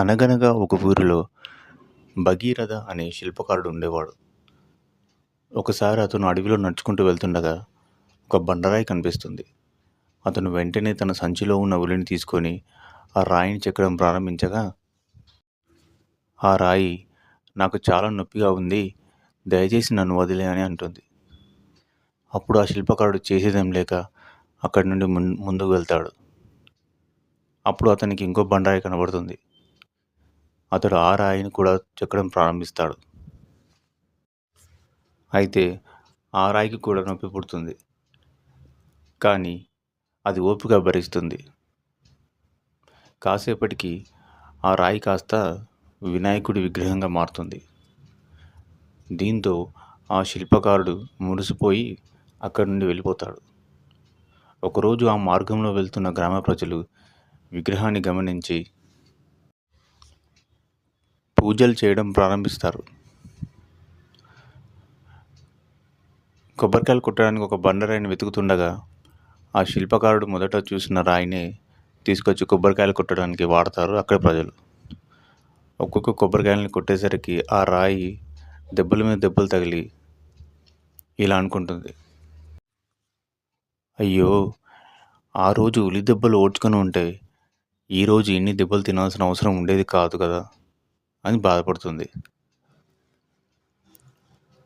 అనగనగా ఒక ఊరిలో భగీరథ అనే శిల్పకారుడు ఉండేవాడు. ఒకసారి అతను అడవిలో నడుచుకుంటూ వెళ్తుండగా ఒక బండరాయి కనిపిస్తుంది. అతను వెంటనే తన సంచిలో ఉన్న ఉలిని తీసుకొని ఆ రాయిని చెక్కడం ప్రారంభించగా, ఆ రాయి నాకు చాలా నొప్పిగా ఉంది, దయచేసి నన్ను వదిలే అని అంటుంది. అప్పుడు ఆ శిల్పకారుడు చేసేదేం లేక అక్కడి నుండి ముందుకు వెళ్తాడు. అప్పుడు అతనికి ఇంకో బండరాయి కనబడుతుంది. అతడు ఆ రాయిని కూడా చెక్కడం ప్రారంభిస్తాడు. అయితే ఆ రాయికి కూడా నొప్పి పుడుతుంది. కానీ అది ఓపికగా భరిస్తుంది. కాసేపటికి ఆ రాయి కాస్త వినాయకుడి విగ్రహంగా మారుతుంది. దీంతో ఆ శిల్పకారుడు మురిసిపోయి అక్కడి నుండి వెళ్ళిపోతాడు. ఒకరోజు ఆ మార్గంలో వెళ్తున్న గ్రామ ప్రజలు విగ్రహాన్ని గమనించి పూజలు చేయడం ప్రారంభిస్తారు. కొబ్బరికాయలు కొట్టడానికి ఒక బండరాయిని వెతుకుతుండగా ఆ శిల్పకారుడు మొదట చూసిన రాయిని తీసుకొచ్చి కొబ్బరికాయలు కొట్టడానికి వాడతారు అక్కడి ప్రజలు. ఒక్కొక్క కొబ్బరికాయలని కొట్టేసరికి ఆ రాయి దెబ్బల మీద దెబ్బలు తగిలి ఇలా అనుకుంటుంది, అయ్యో, ఆ రోజు ఉలి దెబ్బలు ఓడ్చుకొని ఉంటే ఈరోజు ఇన్ని దెబ్బలు తినాల్సిన అవసరం ఉండేది కాదు కదా అని బాధపడుతుంది.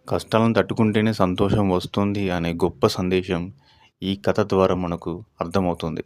కష్టాలను తట్టుకుంటేనే సంతోషం వస్తుంది అనే గొప్ప సందేశం ఈ కథ ద్వారా మనకు అర్థమవుతుంది.